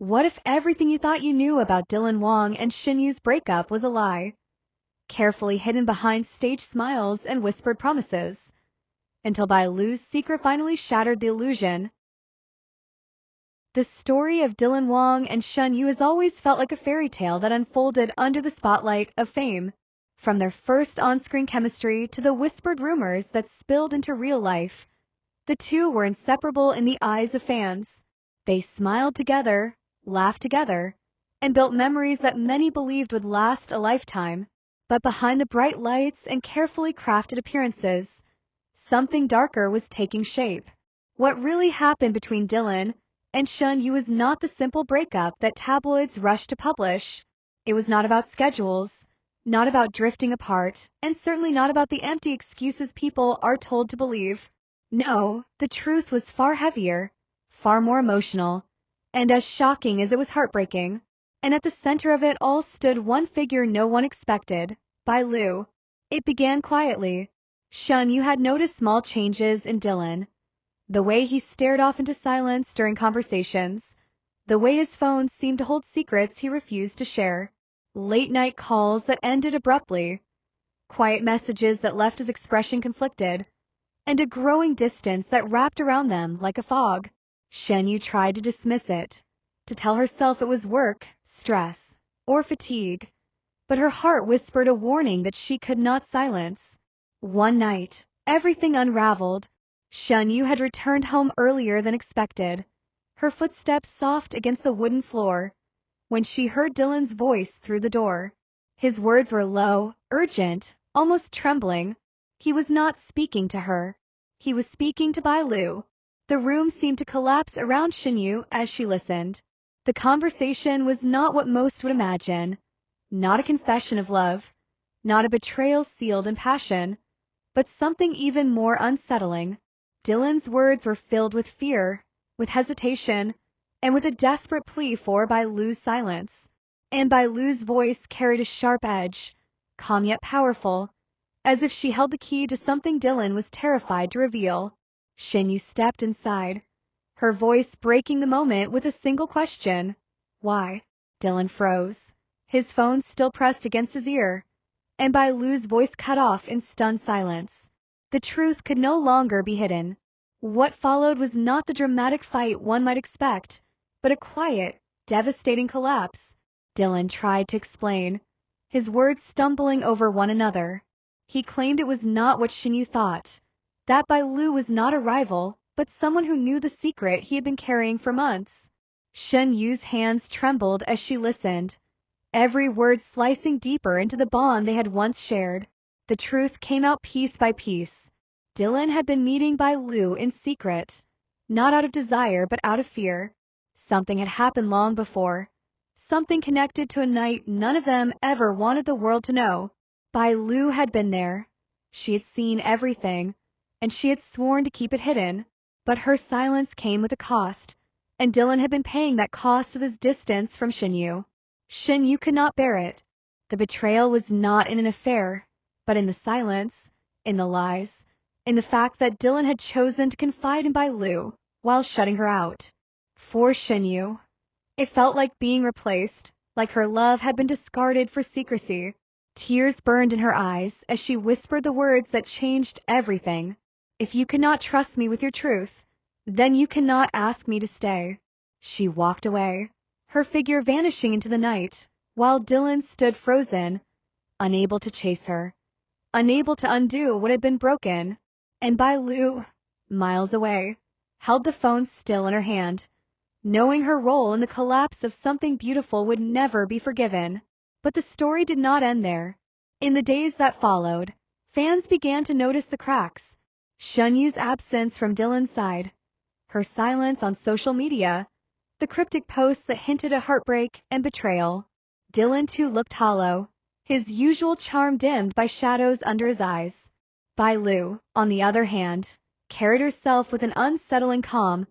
What if everything you thought you knew about Dylan Wang and Shen Yue's breakup was a lie, carefully hidden behind staged smiles and whispered promises, until Bai Lu's secret finally shattered the illusion? The story of Dylan Wang and Shen Yue has always felt like a fairy tale that unfolded under the spotlight of fame. From their first on-screen chemistry to the whispered rumors that spilled into real life, the two were inseparable in the eyes of fans. They smiled together, laughed together, and built memories that many believed would last a lifetime. But behind the bright lights and carefully crafted appearances, something darker was taking shape. What really happened between Dylan and Shen Yue was not the simple breakup that tabloids rushed to publish. It was not about schedules, not about drifting apart, and certainly not about the empty excuses people are told to believe. No, the truth was far heavier, far more emotional, and as shocking as it was heartbreaking. And at the center of it all stood one figure no one expected, Bai Lu. It began quietly. Shen Yue had noticed small changes in Dylan. The way he stared off into silence during conversations, the way his phone seemed to hold secrets he refused to share, late-night calls that ended abruptly, quiet messages that left his expression conflicted, and a growing distance that wrapped around them like a fog. Shen Yue tried to dismiss it, to tell herself it was work, stress, or fatigue, but her heart whispered a warning that she could not silence. One night, everything unraveled. Shen Yue had returned home earlier than expected, her footsteps soft against the wooden floor, when she heard Dylan's voice through the door. His words were low, urgent, almost trembling. He was not speaking to her. He was speaking to Bai Lu. The room seemed to collapse around Shen Yue as she listened. The conversation was not what most would imagine. Not a confession of love, not a betrayal sealed in passion, but something even more unsettling. Dylan's words were filled with fear, with hesitation, and with a desperate plea for Bai Lu's silence. And Bai Lu's voice carried a sharp edge, calm yet powerful, as if she held the key to something Dylan was terrified to reveal. Shen Yue stepped inside, her voice breaking the moment with a single question. Why? Dylan froze, his phone still pressed against his ear, and Bai Lu's voice cut off in stunned silence. The truth could no longer be hidden. What followed was not the dramatic fight one might expect, but a quiet, devastating collapse. Dylan tried to explain, his words stumbling over one another. He claimed it was not what Shen Yue thought, that Bai Lu was not a rival, but someone who knew the secret he had been carrying for months. Shen Yue's hands trembled as she listened, every word slicing deeper into the bond they had once shared. The truth came out piece by piece. Dylan had been meeting Bai Lu in secret, not out of desire but out of fear. Something had happened long before, something connected to a night none of them ever wanted the world to know. Bai Lu had been there. She had seen everything, and she had sworn to keep it hidden. But her silence came with a cost, and Dylan had been paying that cost with his distance from Shen Yue. Shen Yue could not bear it. The betrayal was not in an affair, but in the silence, in the lies, in the fact that Dylan had chosen to confide in Bai Lu while shutting her out. For Shen Yue, it felt like being replaced, like her love had been discarded for secrecy. Tears burned in her eyes as she whispered the words that changed everything. If you cannot trust me with your truth, then you cannot ask me to stay. She walked away, her figure vanishing into the night, while Dylan stood frozen, unable to chase her, unable to undo what had been broken. And Bai Lu, miles away, held the phone still in her hand, knowing her role in the collapse of something beautiful would never be forgiven. But the story did not end there. In the days that followed, fans began to notice the cracks. Shen Yue's absence from Dylan's side, her silence on social media, the cryptic posts that hinted at heartbreak and betrayal. Dylan too looked hollow, his usual charm dimmed by shadows under his eyes. Bai Lu, on the other hand, carried herself with an unsettling calm,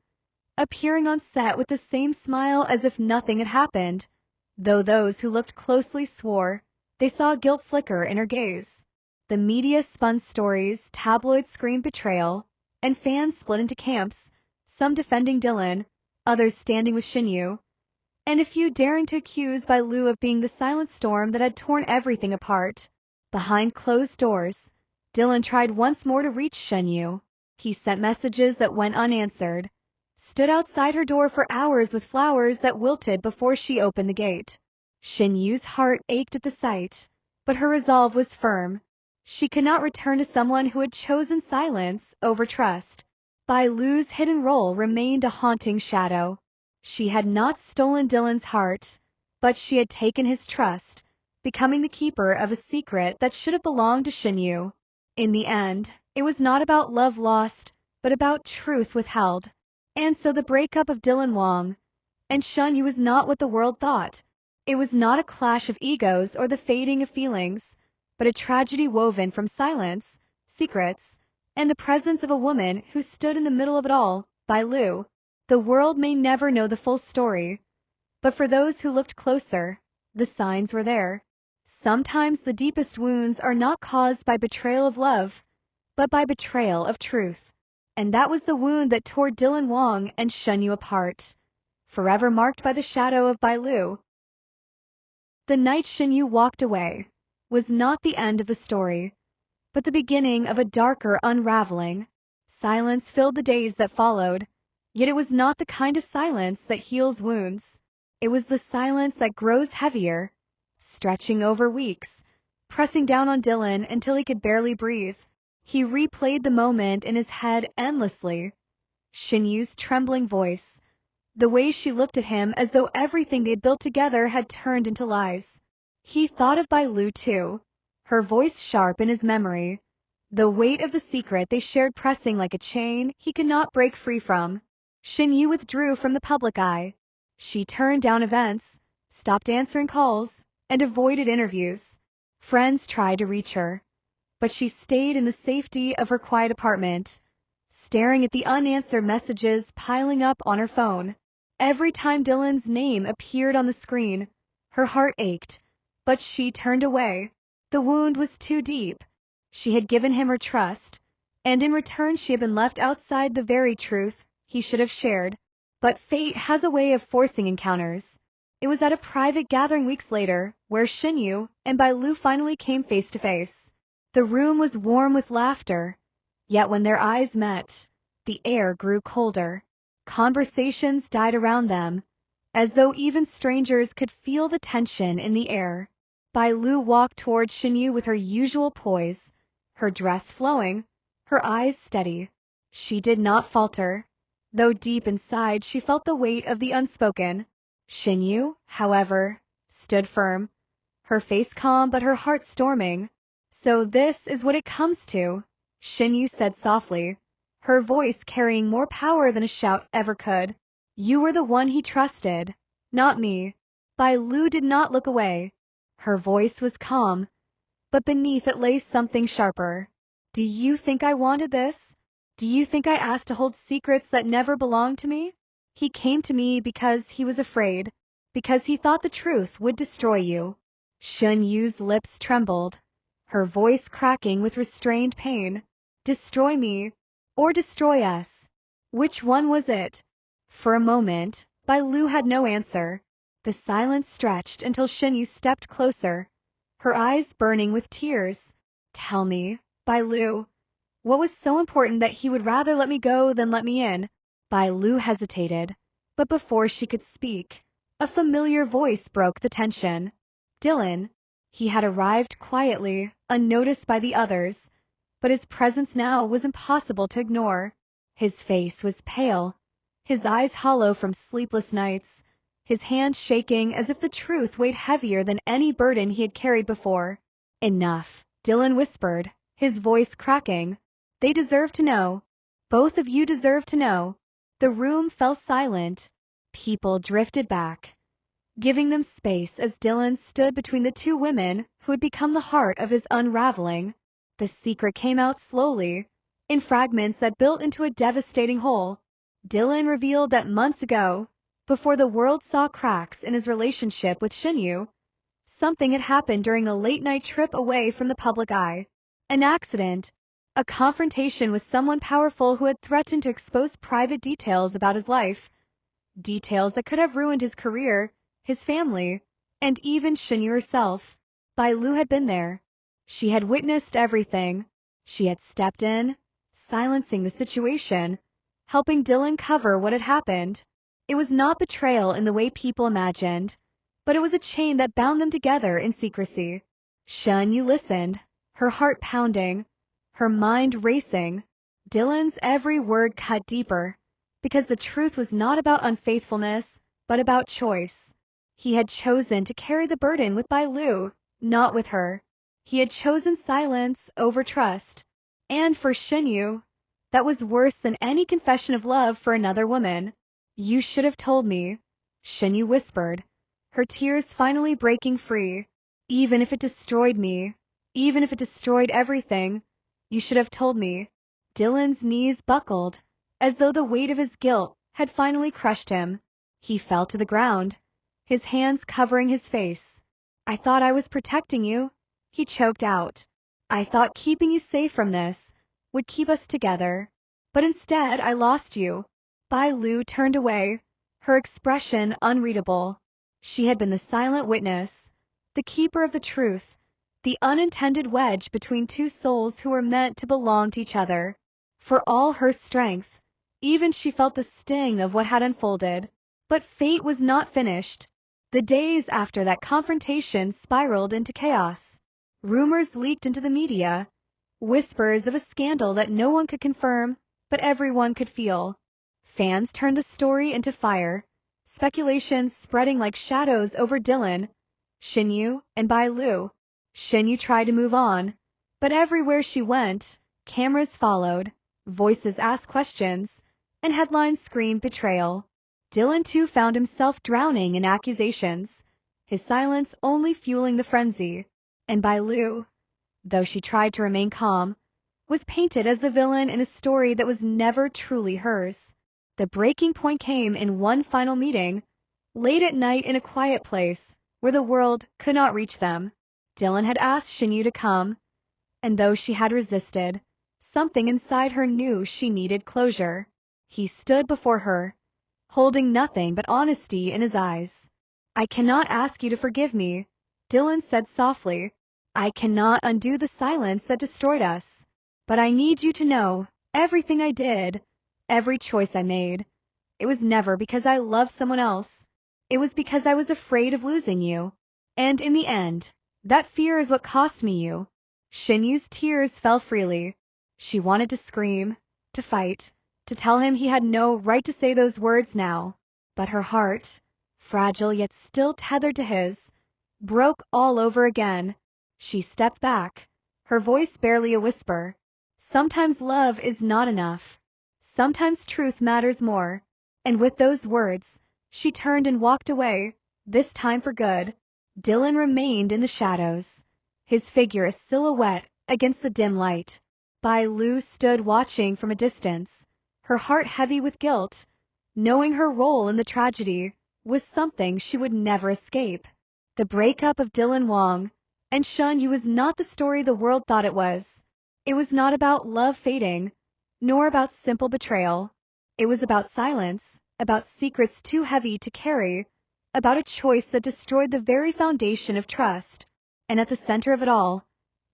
appearing on set with the same smile as if nothing had happened, though those who looked closely swore they saw guilt flicker in her gaze. The media spun stories, tabloids screamed betrayal, and fans split into camps, some defending Dylan, others standing with Shen Yue. and a few daring to accuse Bai Lu of being the silent storm that had torn everything apart. Behind closed doors, Dylan tried once more to reach Shen Yue. He sent messages that went unanswered, stood outside her door for hours with flowers that wilted before she opened the gate. Shen Yue's heart ached at the sight, but her resolve was firm. She could not return to someone who had chosen silence over trust. Bai Lu's hidden role remained a haunting shadow. She had not stolen Dylan's heart, but she had taken his trust, becoming the keeper of a secret that should have belonged to Shen Yue. In the end, it was not about love lost, but about truth withheld. And so the breakup of Dylan Wang and Shen Yue was not what the world thought. It was not a clash of egos or the fading of feelings, but a tragedy woven from silence, secrets, and the presence of a woman who stood in the middle of it all, Bai Lu. The world may never know the full story, but for those who looked closer, the signs were there. Sometimes the deepest wounds are not caused by betrayal of love, but by betrayal of truth. And that was the wound that tore Dylan Wang and Shen Yue apart, forever marked by the shadow of Bai Lu. The night Shen Yue walked away was not the end of the story, but the beginning of a darker unraveling. Silence filled the days that followed, yet it was not the kind of silence that heals wounds. It was the silence that grows heavier, stretching over weeks, pressing down on Dylan until he could barely breathe. He replayed the moment in his head endlessly. Shen Yue's trembling voice, the way she looked at him as though everything they had built together had turned into lies. He thought of Bai Lu too, her voice sharp in his memory, the weight of the secret they shared pressing like a chain he could not break free from. Shen Yue withdrew from the public eye. She turned down events, stopped answering calls, and avoided interviews. Friends tried to reach her, but she stayed in the safety of her quiet apartment, staring at the unanswered messages piling up on her phone. Every time Dylan's name appeared on the screen, her heart ached, but she turned away. The wound was too deep. She had given him her trust, and in return she had been left outside the very truth he should have shared. But fate has a way of forcing encounters. It was at a private gathering weeks later, where Shen Yue and Bai Lu finally came face to face. The room was warm with laughter, yet when their eyes met, the air grew colder. Conversations died around them, as though even strangers could feel the tension in the air. Bai Lu walked toward Shen Yue with her usual poise, her dress flowing, her eyes steady. She did not falter, though deep inside she felt the weight of the unspoken. Shen Yue, however, stood firm, her face calm but her heart storming. "So this is what it comes to," Shen Yue said softly, her voice carrying more power than a shout ever could. "You were the one he trusted, not me." Bai Lu did not look away. Her voice was calm, but beneath it lay something sharper. "Do you think I wanted this? Do you think I asked to hold secrets that never belonged to me? He came to me because he was afraid, because he thought the truth would destroy you." Shen Yue's lips trembled, her voice cracking with restrained pain. "Destroy me, or destroy us? Which one was it?" For a moment, Bai Lu had no answer. The silence stretched until Shen Yue stepped closer, her eyes burning with tears. "Tell me, Bai Lu, what was so important that he would rather let me go than let me in?" Bai Lu hesitated, but before she could speak, a familiar voice broke the tension. Dylan. He had arrived quietly, unnoticed by the others, but his presence now was impossible to ignore. His face was pale, his eyes hollow from sleepless nights, his hands shaking as if the truth weighed heavier than any burden he had carried before. "Enough," Dylan whispered, his voice cracking. "They deserve to know. Both of you deserve to know." The room fell silent. People drifted back, giving them space as Dylan stood between the two women who had become the heart of his unraveling. The secret came out slowly, in fragments that built into a devastating whole. Dylan revealed that months ago, before the world saw cracks in his relationship with Shen Yue, something had happened during a late-night trip away from the public eye. An accident, a confrontation with someone powerful who had threatened to expose private details about his life. Details that could have ruined his career, his family, and even Shen Yue herself. Bai Lu had been there. She had witnessed everything. She had stepped in, silencing the situation, helping Dylan cover what had happened. It was not betrayal in the way people imagined, but it was a chain that bound them together in secrecy. Shen Yue listened, her heart pounding, her mind racing. Dylan's every word cut deeper, because the truth was not about unfaithfulness, but about choice. He had chosen to carry the burden with Bai Lu, not with her. He had chosen silence over trust. And for Shen Yue, that was worse than any confession of love for another woman. You should have told me, Shen Yue whispered, her tears finally breaking free. Even if it destroyed me, even if it destroyed everything, you should have told me. Dylan's knees buckled, as though the weight of his guilt had finally crushed him. He fell to the ground, his hands covering his face. I thought I was protecting you, he choked out. I thought keeping you safe from this would keep us together. But instead I lost you. Bai Lu turned away, her expression unreadable. She had been the silent witness, the keeper of the truth, the unintended wedge between two souls who were meant to belong to each other. For all her strength, even she felt the sting of what had unfolded. But fate was not finished. The days after that confrontation spiraled into chaos. Rumors leaked into the media, whispers of a scandal that no one could confirm, but everyone could feel. Fans turned the story into fire, speculations spreading like shadows over Dylan, Shen Yue, and Bai Lu. Shen Yue tried to move on, but everywhere she went, cameras followed, voices asked questions, and headlines screamed betrayal. Dylan too found himself drowning in accusations, his silence only fueling the frenzy. And Bai Lu, though she tried to remain calm, was painted as the villain in a story that was never truly hers. The breaking point came in one final meeting, late at night in a quiet place where the world could not reach them. Dylan had asked Shen Yue to come, and though she had resisted, something inside her knew she needed closure. He stood before her, holding nothing but honesty in his eyes. I cannot ask you to forgive me, Dylan said softly. I cannot undo the silence that destroyed us. But I need you to know, everything I did, every choice I made, it was never because I loved someone else. It was because I was afraid of losing you. And in the end, that fear is what cost me you. Shen Yue's tears fell freely. She wanted to scream, to fight, to tell him he had no right to say those words now. But her heart, fragile yet still tethered to his, broke all over again. She stepped back, her voice barely a whisper. Sometimes love is not enough. Sometimes truth matters more. And with those words, she turned and walked away, this time for good. Dylan remained in the shadows, his figure a silhouette against the dim light. Bai Lu stood watching from a distance, her heart heavy with guilt, knowing her role in the tragedy was something she would never escape. The breakup of Dylan Wang and Shen Yue was not the story the world thought it was. It was not about love fading, nor about simple betrayal. It was about silence, about secrets too heavy to carry, about a choice that destroyed the very foundation of trust. And at the center of it all,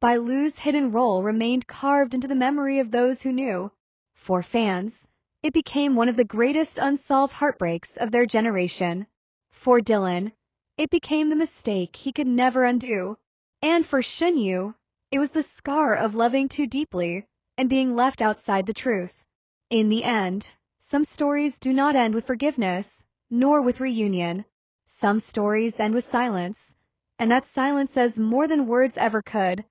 Bai Lu's hidden role remained carved into the memory of those who knew. For fans, it became one of the greatest unsolved heartbreaks of their generation. For Dylan, it became the mistake he could never undo. And for Shen Yue, it was the scar of loving too deeply and being left outside the truth. In the end, some stories do not end with forgiveness, nor with reunion. Some stories end with silence, and that silence says more than words ever could.